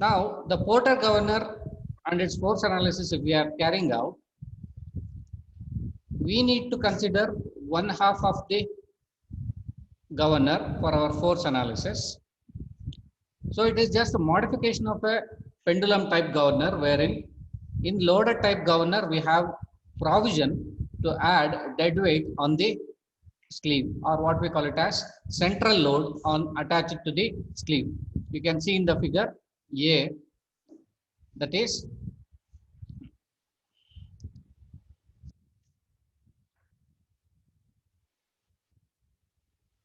Now, the Porter governor and its force analysis, if we are carrying out, we need to consider one half of the governor for our force analysis. So it is just a modification of a pendulum type governor, wherein in loaded type governor we have provision to add dead weight on the sleeve, or what we call it as central load on attached to the sleeve. You can see in the figure A, that is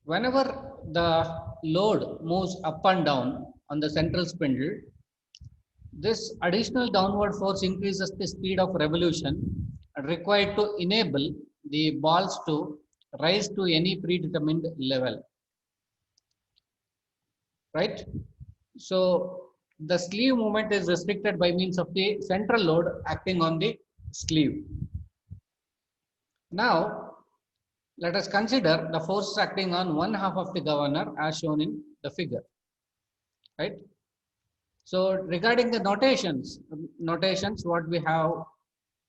whenever the load moves up and down on the central spindle, this additional downward force increases the speed of revolution required to enable the balls to rise to any predetermined level, right? So the sleeve movement is restricted by means of the central load acting on the sleeve. Now, let us consider the forces acting on one half of the governor as shown in the figure, right? So regarding the notations, what we have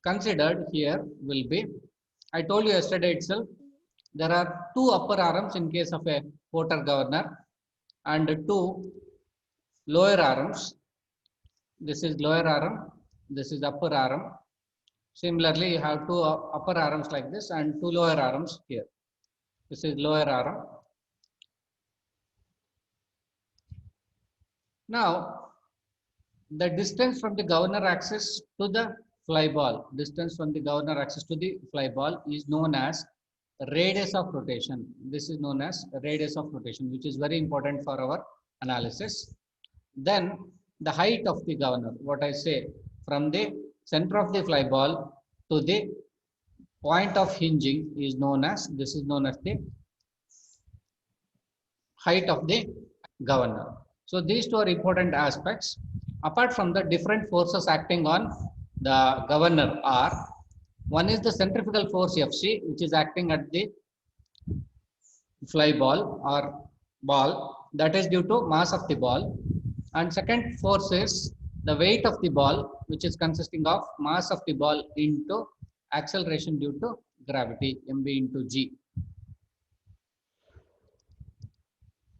considered here will be, I told you yesterday itself, there are two upper arms in case of a Porter governor and two lower arms. This is lower arm, this is upper arm. Similarly, you have two upper arms like this and two lower arms here. This is lower arm. Now, the distance from the governor axis to the fly ball, distance from the governor axis to the fly ball is known as radius of rotation. This is known as radius of rotation, which is very important for our analysis. Then the height of the governor, what I say, from the center of the fly ball to the point of hinging is known as, this is known as the height of the governor. So these two are important aspects. Apart from the different forces acting on the governor are, one is the centrifugal force Fc, which is acting at the fly ball or ball, that is due to mass of the ball. And second force is the weight of the ball, which is consisting of mass of the ball into acceleration due to gravity, mv into g.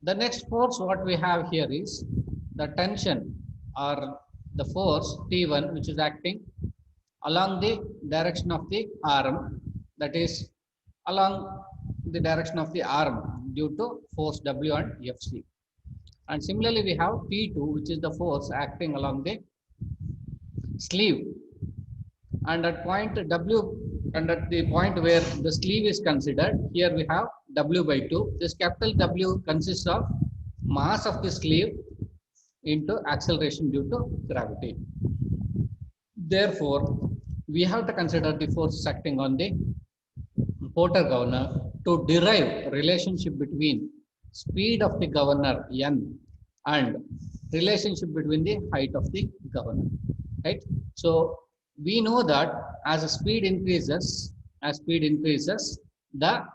The next force what we have here is the tension or the force T1, which is acting along the direction of the arm, that is along the direction of the arm due to force W and Fc. And similarly, we have P2, which is the force acting along the sleeve. And at point W, and at the point where the sleeve is considered, here we have W by 2. This capital W consists of mass of the sleeve into acceleration due to gravity. Therefore, we have to consider the forces acting on the Porter governor to derive relationship between speed of the governor n and relationship between the height of the governor, right? So we know that as the speed increases, the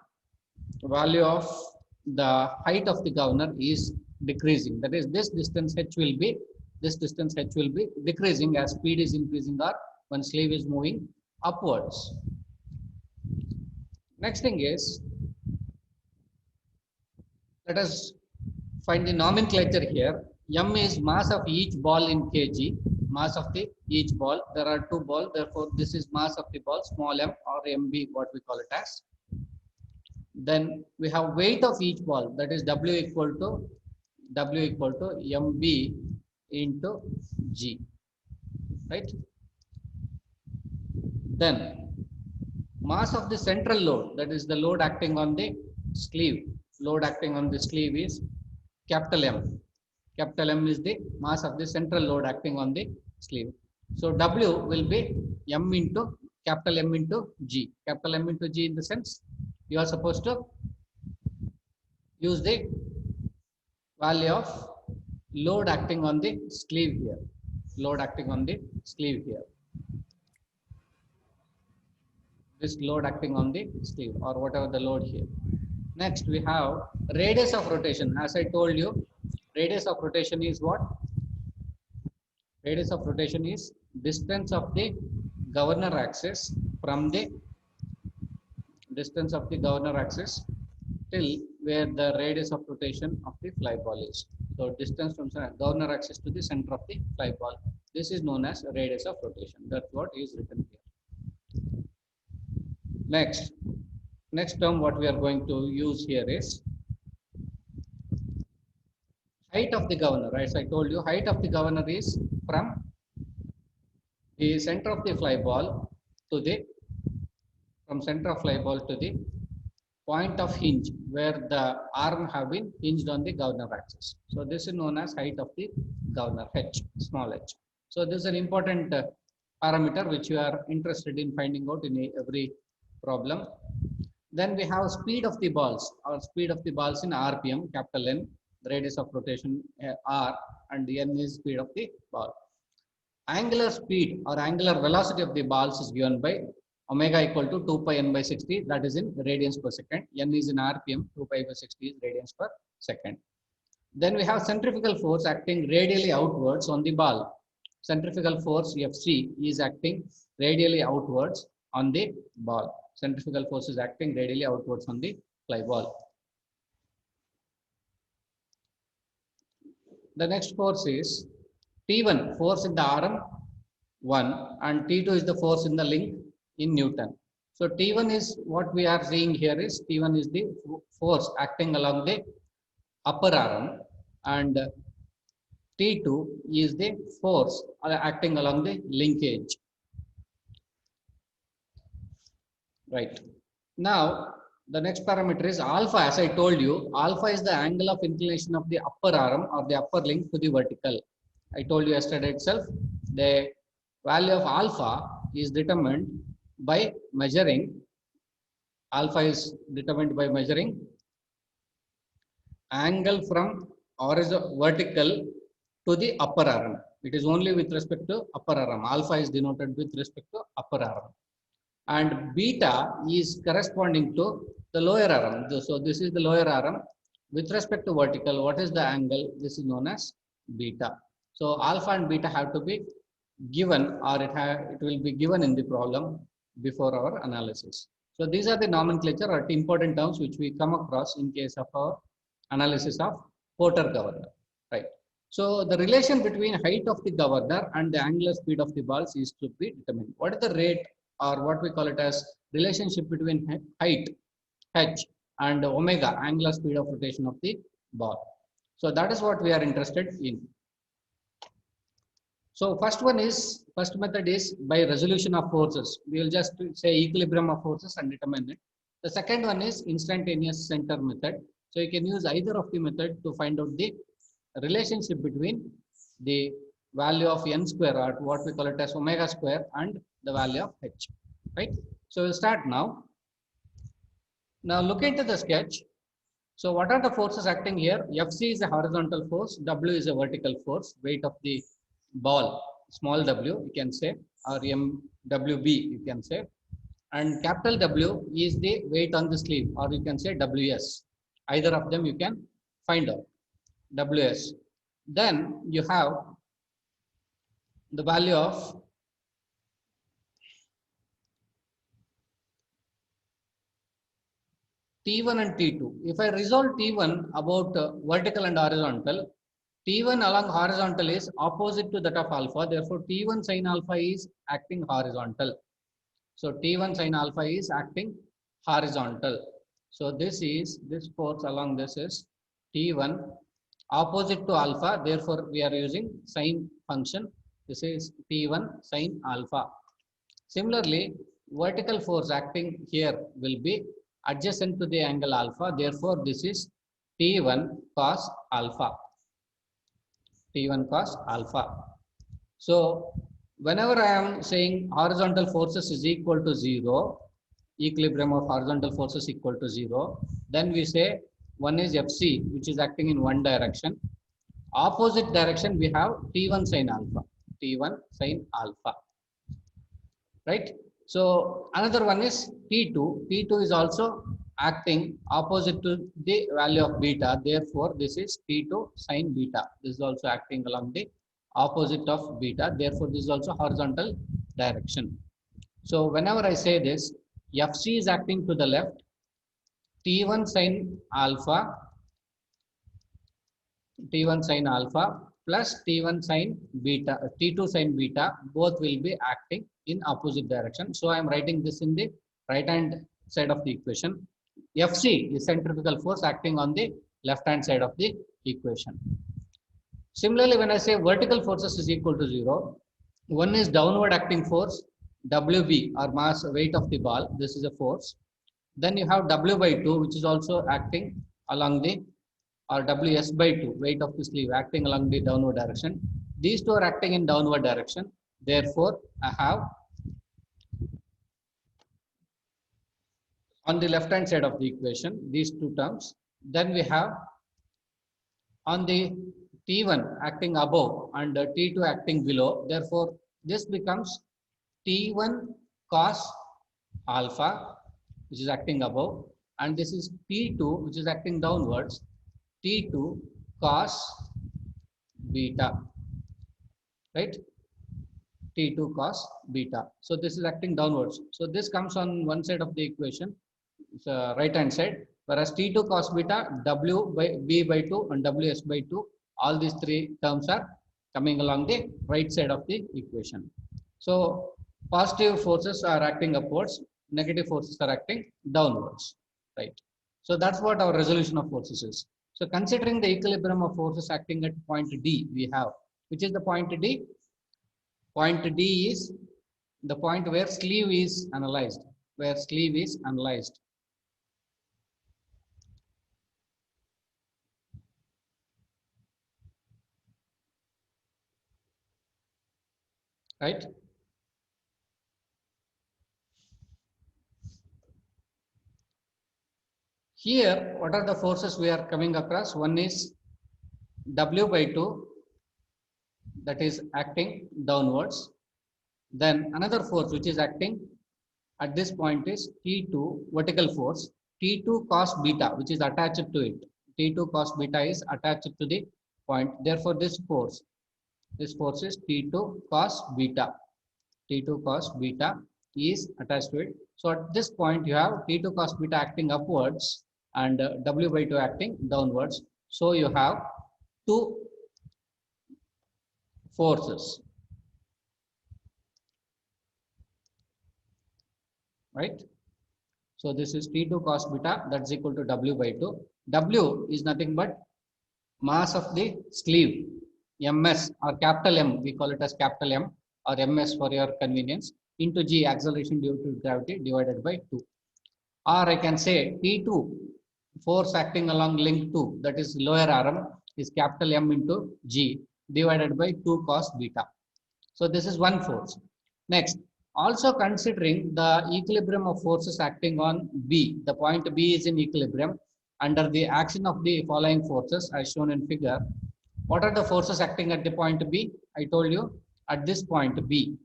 value of the height of the governor is decreasing. That is, this distance h will be decreasing as speed is increasing or when sleeve is moving upwards. Next thing is, let us find the nomenclature here. M is mass of each ball in kg, mass of the each ball. There are two balls, therefore this is mass of the ball, small m or mb, what we call it as. Then we have weight of each ball, that is W equal to mb into g, right? Then mass of the central load, that is the load acting on the sleeve. Load acting on the sleeve is capital M. Capital M is the mass of the central load acting on the sleeve. So W will be M into capital M into G. Capital M into G in the sense you are supposed to use the value of load acting on the sleeve here. Load acting on the sleeve here. This load acting on the sleeve or whatever the load here. Next we have radius of rotation. As I told you, radius of rotation is what? Radius of rotation is distance of the governor axis from the distance of the governor axis till where the radius of rotation of the fly ball is. So distance from governor axis to the center of the fly ball. This is known as radius of rotation. That's what is written here. Next term what we are going to use here is height of the governor. As I told you, height of the governor is from the center of the fly ball to the from center of fly ball to the point of hinge where the arm have been hinged on the governor axis. So this is known as height of the governor, h, small h. So this is an important parameter which you are interested in finding out in every problem. Then we have speed of the balls, or speed of the balls in RPM, capital N, the radius of rotation R, and N is speed of the ball. Angular speed or angular velocity of the balls is given by omega equal to 2 pi n by 60, that is in radians per second. N is in RPM, 2 pi by 60 is radians per second. Then we have centrifugal force acting radially outwards on the ball. Centrifugal force Fc is acting radially outwards on the ball. Centrifugal force is acting radially outwards on the fly ball. The next force is T1, force in the arm 1, and T2 is the force in the link in Newton. So T1 is what we are seeing here is T1 is the force acting along the upper arm, and T2 is the force acting along the linkage. Right. Now the next parameter is alpha. As I told you, alpha is the angle of inclination of the upper arm or the upper link to the vertical. I told you yesterday itself, the value of alpha is determined by measuring, alpha is determined by measuring angle from vertical to the upper arm. It is only with respect to upper arm. Alpha is denoted with respect to upper arm. And beta is corresponding to the lower arm. So this is the lower arm. With respect to vertical, what is the angle? This is known as beta. So alpha and beta have to be given, or it will be given in the problem before our analysis. So these are the nomenclature or important terms which we come across in case of our analysis of Porter governor. Right. So the relation between height of the governor and the angular speed of the balls is to be determined. What is the rate, or what we call it as relationship between height h and omega, angular speed of rotation of the ball? So that is what we are interested in. So first method is by resolution of forces. We will just say equilibrium of forces and determine it. The second one is instantaneous center method. So you can use either of the method to find out the relationship between the value of n square, or what we call it as omega square, and the value of h. Right. So we'll start now. Now look into the sketch. So what are the forces acting here? Fc is a horizontal force, W is a vertical force, weight of the ball, small w you can say, or MWB you can say, and capital W is the weight on the sleeve, or you can say WS. Either of them you can find out, WS. Then you have the value of T1 and T2. If I resolve T1 about vertical and horizontal, T1 along horizontal is opposite to that of alpha. Therefore, T1 sin alpha is acting horizontal. So T1 sin alpha is acting horizontal. So this force along this is T1 opposite to alpha. Therefore, we are using sin function. This is T1 sin alpha. Similarly, vertical force acting here will be adjacent to the angle alpha. Therefore, this is T1 cos alpha. T1 cos alpha. So whenever I am saying horizontal forces is equal to 0, equilibrium of horizontal forces equal to 0, then we say one is Fc, which is acting in one direction. Opposite direction we have T1 sin alpha. T1 sin alpha. Right. So another one is T2. T2 is also acting opposite to the value of beta. Therefore, this is T2 sin beta. This is also acting along the opposite of beta. Therefore, this is also horizontal direction. So whenever I say this, Fc is acting to the left, T1 sin alpha, T1 sin alpha plus T1 sin beta, T2 sin beta, both will be acting in opposite direction. So I am writing this in the right hand side of the equation. Fc is centrifugal force acting on the left hand side of the equation. Similarly, when I say vertical forces is equal to 0, one is downward acting force, Wb or mass weight of the ball. This is a force. Then you have W by 2, which is also acting along the, or Ws by 2, weight of the sleeve acting along the downward direction. These two are acting in downward direction. Therefore, I have on the left hand side of the equation these two terms. Then we have on the T1 acting above and T2 acting below. Therefore, this becomes T1 cos alpha, which is acting above, and this is T2, which is acting downwards, T2 cos beta, right? T2 cos beta. So this is acting downwards. So this comes on one side of the equation, right hand side, whereas T2 cos beta, W by B by 2 and Ws by 2, all these three terms are coming along the right side of the equation. So positive forces are acting upwards, negative forces are acting downwards, right? So that's what our resolution of forces is. So considering the equilibrium of forces acting at point D, we have, which is the point D? Point D is the point where sleeve is analyzed, right? Here, what are the forces we are coming across? One is W by 2, that is acting downwards. Then another force which is acting at this point is T2 vertical force, T2 cos beta, which is attached to it. T2 cos beta is attached to the point. Therefore, this force is T2 cos beta. T2 cos beta is attached to it. So at this point, you have T2 cos beta acting upwards and W by 2 acting downwards. So you have two forces, right? So this is T2 cos beta, that's equal to W by 2. W is nothing but mass of the sleeve, ms or capital M, we call it as capital M or ms for your convenience, into g, acceleration due to gravity, divided by 2. Or I can say T2 force acting along link 2, that is lower arm, is capital M into g divided by 2 cos beta. So this is one force. Next, also considering the equilibrium of forces acting on B, the point B is in equilibrium under the action of the following forces as shown in figure. What are the forces acting at the point B? I told you at this point B.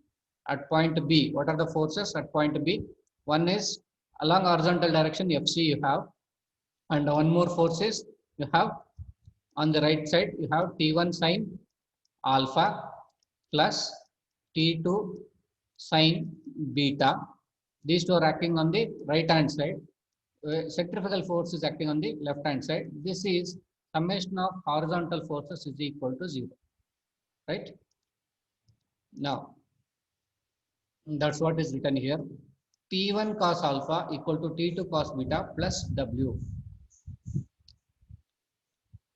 At point B, what are the forces at point B? One is along horizontal direction Fc you have, and one more force is you have on the right side you have T1 sine alpha plus T2 sine beta. These two are acting on the right hand side. Centrifugal force is acting on the left hand side. This is summation of horizontal forces is equal to 0, right? Now, that's what is written here. T1 cos alpha equal to T2 cos beta plus W.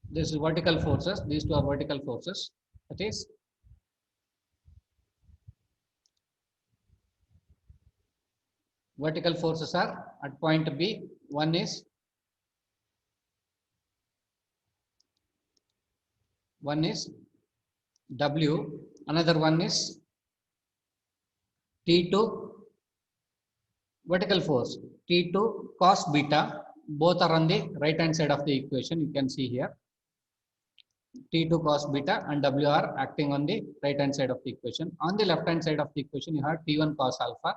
This is vertical forces. These two are vertical forces. That is vertical forces are at point B. One is W, another one is T2 vertical force, T2 cos beta. Both are on the right hand side of the equation. You can see here T2 cos beta and W are acting on the right hand side of the equation. On the left hand side of the equation, you have T1 cos alpha.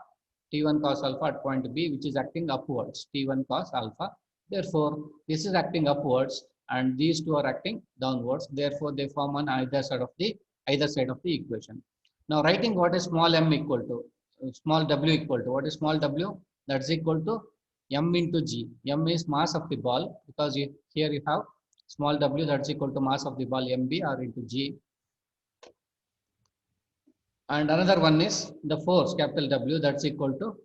T1 cos alpha at point B, which is acting upwards, T1 cos alpha. Therefore, this is acting upwards and these two are acting downwards. Therefore, they form on either side of the either side of the equation. Now writing what is small m equal to, small w equal to, what is small w? That's equal to m into g. M is mass of the ball, because here you have small w, that's equal to mass of the ball mb, or into g. And another one is the force, capital W, that's equal to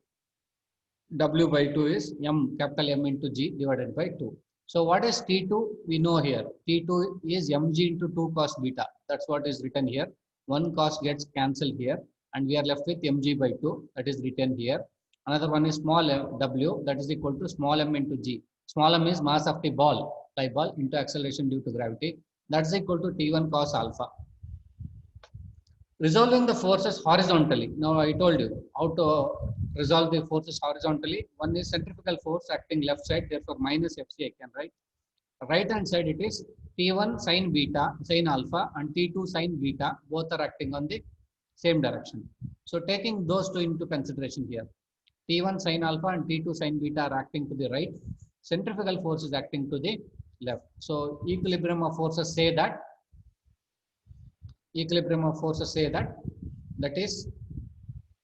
W by 2 is M, capital M into G divided by 2. So what is T2? We know here. T2 is mg into 2 cos beta. That's what is written here. One cos gets cancelled here, and we are left with mg by 2. That is written here. Another one is small w, that is equal to small m into g. Small m is mass of the ball, fly ball, into acceleration due to gravity. That's equal to T1 cos alpha. Resolving the forces horizontally. Now I told you how to resolve the forces horizontally. One is centrifugal force acting left side, therefore minus Fc I can write. Right hand side it is T1 sin beta, sin alpha, and T2 sin beta, both are acting on the same direction. So taking those two into consideration here, T1 sin alpha and T2 sin beta are acting to the right, centrifugal force is acting to the left. So equilibrium of forces say that that is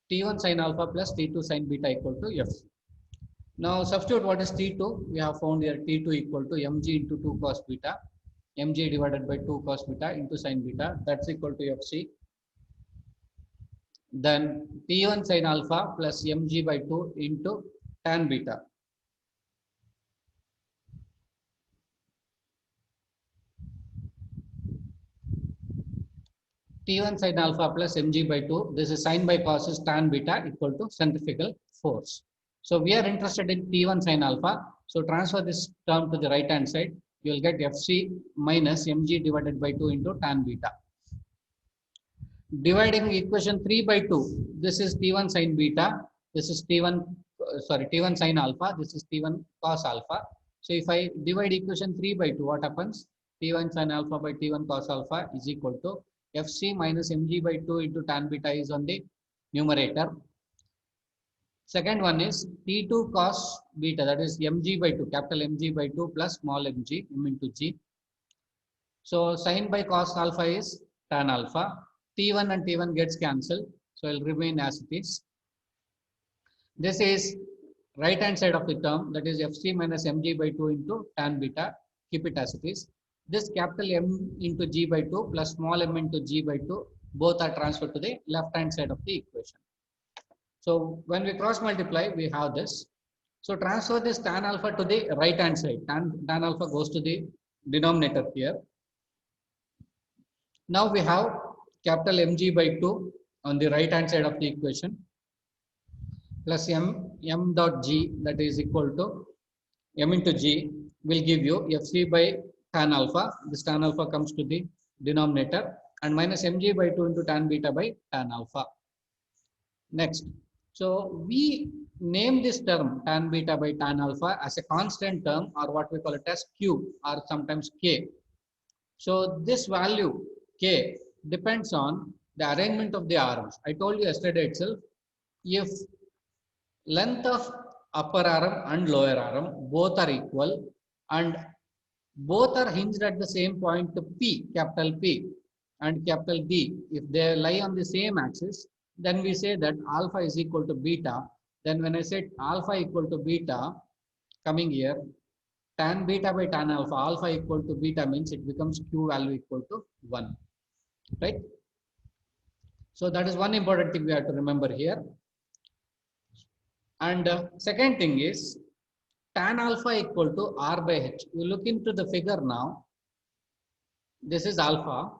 T1 sin alpha plus T2 sin beta equal to F. Now substitute what is T2. We have found here T2 equal to mg into 2 cos beta, mg divided by 2 cos beta into sin beta, that's equal to Fc. Then T1 sin alpha plus mg by 2 into tan beta. T1 sin alpha plus mg by 2, this is sin by cos is tan beta equal to centrifugal force. So we are interested in T1 sin alpha. So transfer this term to the right hand side. You will get Fc minus mg divided by 2 into tan beta. Dividing equation 3 by 2, this is T1 sin beta, this is T1 sin alpha, this is T1 cos alpha. So if I divide equation 3 by 2, what happens? T1 sin alpha by T1 cos alpha is equal to Fc minus mg by 2 into tan beta is on the numerator. Second one is T2 cos beta, that is mg by 2, capital mg by 2 plus small mg, m into g. So sin by cos alpha is tan alpha. T1 and T1 gets cancelled, so it will remain as it is. This is right hand side of the term, that is Fc minus mg by 2 into tan beta, keep it as it is. This capital M into g by 2 plus small m into g by 2, both are transferred to the left hand side of the equation. So when we cross multiply, we have this. So transfer this tan alpha to the right hand side. Tan alpha goes to the denominator here. Now we have capital mg by 2 on the right hand side of the equation plus m dot g, that is equal to m into g will give you Fc by tan alpha. This tan alpha comes to the denominator, and minus mg by 2 into tan beta by tan alpha. Next, so we name this term tan beta by tan alpha as a constant term, or what we call it as q, or sometimes k. So this value k depends on the arrangement of the arms. I told you yesterday itself, if length of upper arm and lower arm both are equal and both are hinged at the same point P, capital P and capital D, if they lie on the same axis, then we say that alpha is equal to beta. Then when I said alpha equal to beta, coming here, tan beta by tan alpha, alpha equal to beta means it becomes q value equal to 1, right? So that is one important thing we have to remember here. And second thing is tan alpha equal to r by h. You look into the figure now. This is alpha.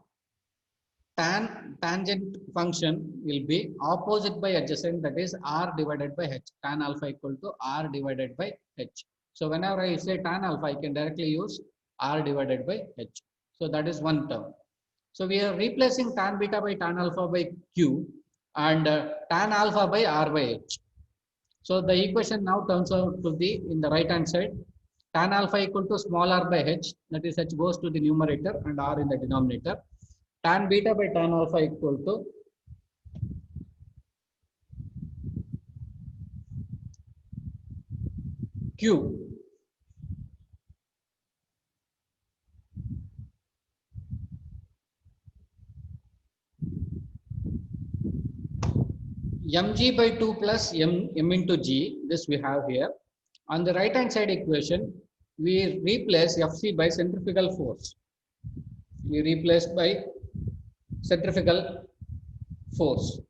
Tangent function will be opposite by adjacent, that is r divided by h. Tan alpha equal to r divided by h. So whenever I say tan alpha, I can directly use r divided by h. So that is one term. So we are replacing tan beta by tan alpha by q and tan alpha by r by h. So the equation now turns out to be in the right hand side, tan alpha equal to small r by h, that is h goes to the numerator and r in the denominator. Tan beta by tan alpha equal to q mg by 2 plus m into g, this we have here. On the right hand side equation, we replace Fc by centrifugal force. We replace by centrifugal force.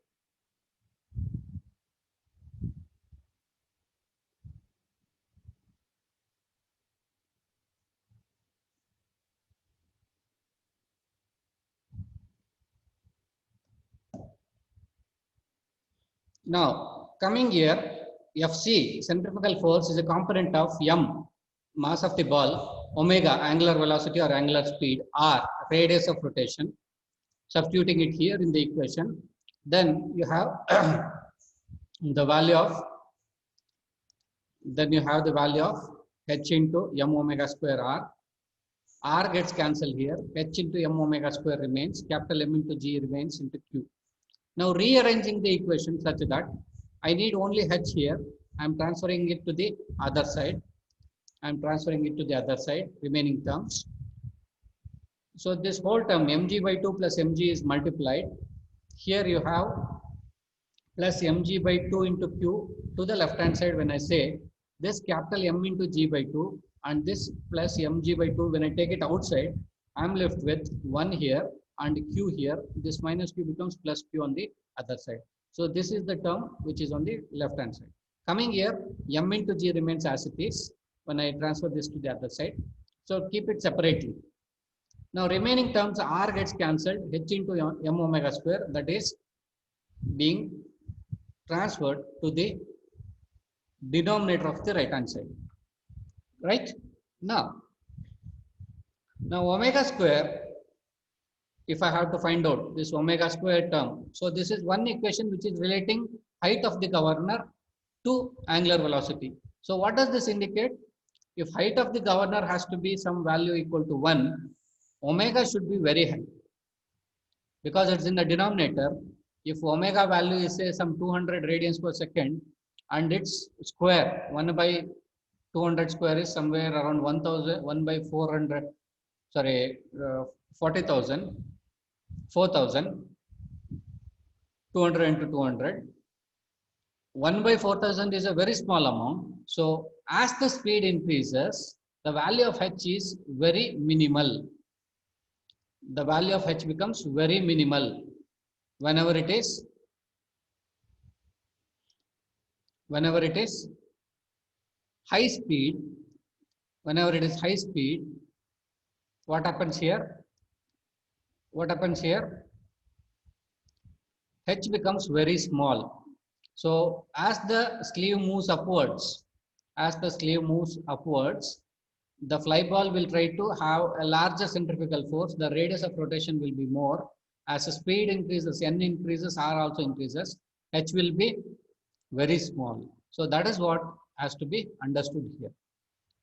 Now, coming here, Fc, centrifugal force, is a component of m, mass of the ball, omega, angular velocity or angular speed, r, radius of rotation. Substituting it here in the equation, then you have the value of, h into m omega square r. R gets cancelled here, h into m omega square remains, capital M into g remains into q. Now rearranging the equation such that I need only h here. I am transferring it to the other side. Remaining terms. So this whole term mg by 2 plus mg is multiplied. Here you have plus mg by 2 into q to the left hand side. When I say this capital M into g by 2 and this plus mg by 2, when I take it outside, I am left with 1 here and q here. This minus q becomes plus q on the other side. So this is the term which is on the left hand side. Coming here, m into g remains as it is when I transfer this to the other side. So keep it separately. Now remaining terms, r gets cancelled, h into m omega square, that is being transferred to the denominator of the right hand side. Right? Now omega square, if I have to find out this omega square term, so this is one equation which is relating height of the governor to angular velocity. So what does this indicate? If height of the governor has to be some value equal to 1, omega should be very high because it's in the denominator. If omega value is say some 200 radians per second and its square 1 by 200 square is somewhere around 1000, 1 by 400, sorry, 40,000, 4,000, 200 into 200. 1 by 4,000 is a very small amount. So as the speed increases, the value of h is very minimal. The value of h becomes very minimal whenever it is high speed. Whenever it is high speed, what happens here? H becomes very small. So as the sleeve moves upwards, the fly ball will try to have a larger centrifugal force. The radius of rotation will be more. As the speed increases, n increases, r also increases, h will be very small. So that is what has to be understood here,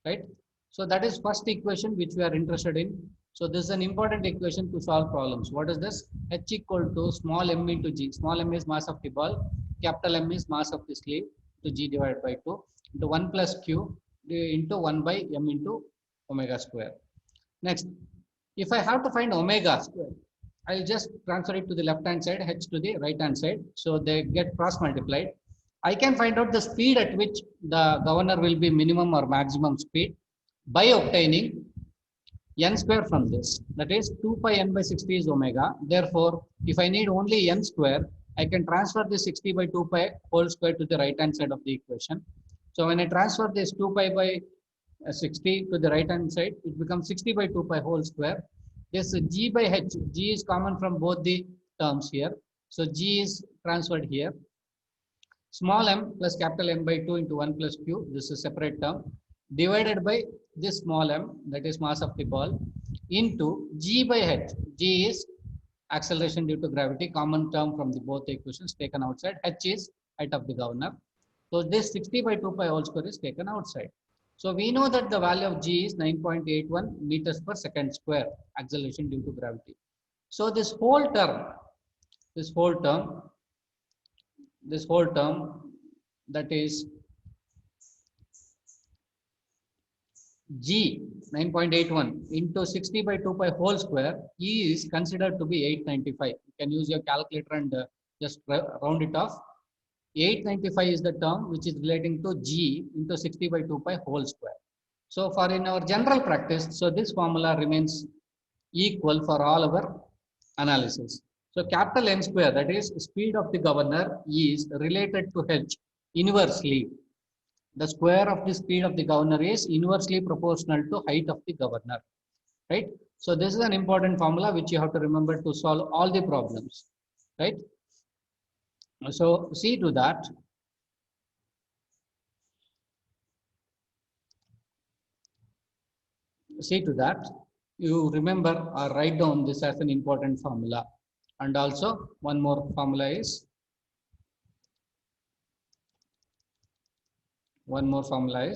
right? So that is first equation which we are interested in. So this is an important equation to solve problems. What is this? H equal to small m into g. Small m is mass of the ball, capital M is mass of the sleeve, to g divided by 2 into 1 plus q into 1 by m into omega square. Next, if I have to find omega square, I'll just transfer it to the left hand side, h to the right hand side. So they get cross multiplied. I can find out the speed at which the governor will be minimum or maximum speed by obtaining n square from this. That is 2 pi n by 60 is omega. Therefore, if I need only n square, I can transfer this 60 by 2 pi whole square to the right hand side of the equation. So when I transfer this 2 pi by 60 to the right hand side, it becomes 60 by 2 pi whole square. This g by h, g is common from both the terms here. So g is transferred here. Small m plus capital M by 2 into 1 plus q, this is a separate term, divided by this small m, that is mass of the ball, into g by h. G is acceleration due to gravity, common term from the both equations taken outside. H is height of the governor. So this 60 by 2 pi whole square is taken outside. So we know that the value of g is 9.81 meters per second square, acceleration due to gravity. So this whole term, that is g 9.81 into 60 by 2 pi whole square is considered to be 895. You can use your calculator and just round it off. 895 is the term which is relating to G into 60 by 2 pi whole square. So for in our general practice, so this formula remains equal for all our analysis. So capital N square, that is speed of the governor, is related to H inversely. The square of the speed of the governor is inversely proportional to height of the governor, right? So this is an important formula which you have to remember to solve all the problems, right? So see to that. See to that you remember or write down this as an important formula. And also one more formula is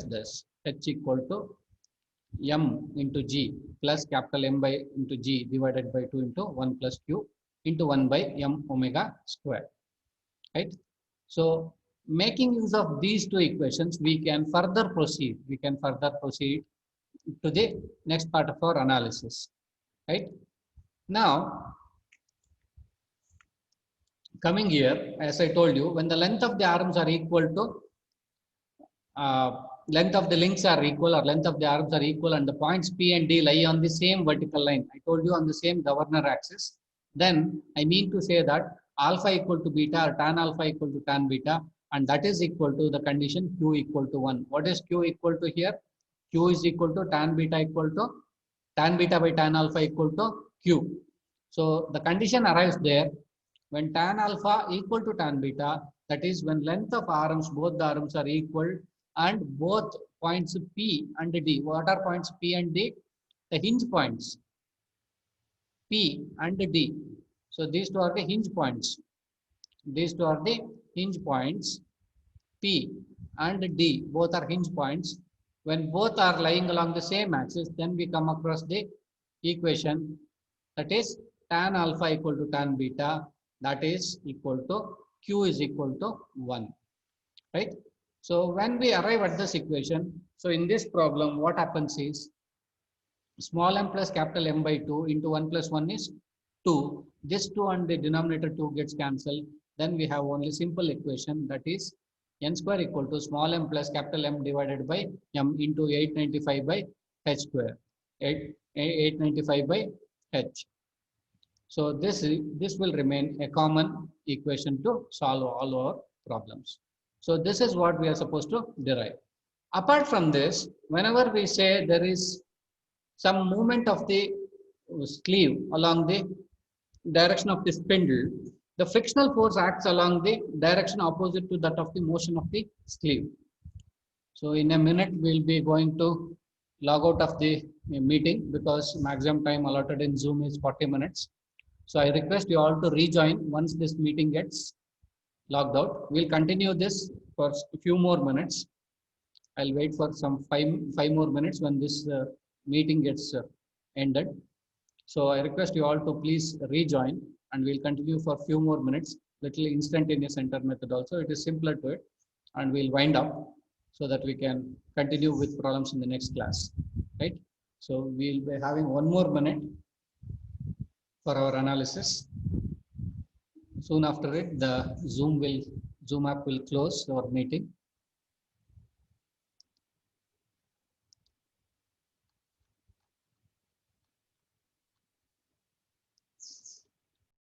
this: H equal to M into G plus capital M by into G divided by 2 into 1 plus Q into 1 by M omega square, right? So making use of these two equations, we can further proceed. To the next part of our analysis, right? Now, coming here, as I told you, when the length of the arms are equal to length of the links are equal, or length of the arms are equal, and the points P and D lie on the same vertical line, I told you on the same governor axis, then I mean to say that alpha equal to beta or tan alpha equal to tan beta, and that is equal to the condition Q equal to 1. What is Q equal to here? Q is equal to tan beta by tan alpha equal to Q. So the condition arrives there when tan alpha equal to tan beta, that is when length of arms, both the arms are equal, and both points P and D. What are points P and D? The hinge points P and D. So these two are the hinge points. P and D, both are hinge points. When both are lying along the same axis, then we come across the equation, that is tan alpha equal to tan beta, that is equal to Q is equal to 1, right? So when we arrive at this equation, so in this problem, what happens is small m plus capital M by 2 into 1 plus 1 is 2. This 2 and the denominator 2 gets cancelled. Then we have only simple equation, that is n square equal to small m plus capital M divided by m into 895 by h square. 895 by h. So this will remain a common equation to solve all our problems. So this is what we are supposed to derive. Apart from this, whenever we say there is some movement of the sleeve along the direction of the spindle, the frictional force acts along the direction opposite to that of the motion of the sleeve. So in a minute, we'll be going to log out of the meeting because maximum time allotted in Zoom is 40 minutes. So I request you all to rejoin once this meeting gets logged out. We'll continue this for a few more minutes. I'll wait for some five more minutes when this meeting gets ended. So I request you all to please rejoin, and we'll continue for a few more minutes. Little instantaneous enter method also. It is simpler to it, and we'll wind up so that we can continue with problems in the next class, right? So we'll be having one more minute for our analysis. Soon after it, the Zoom app will close our meeting.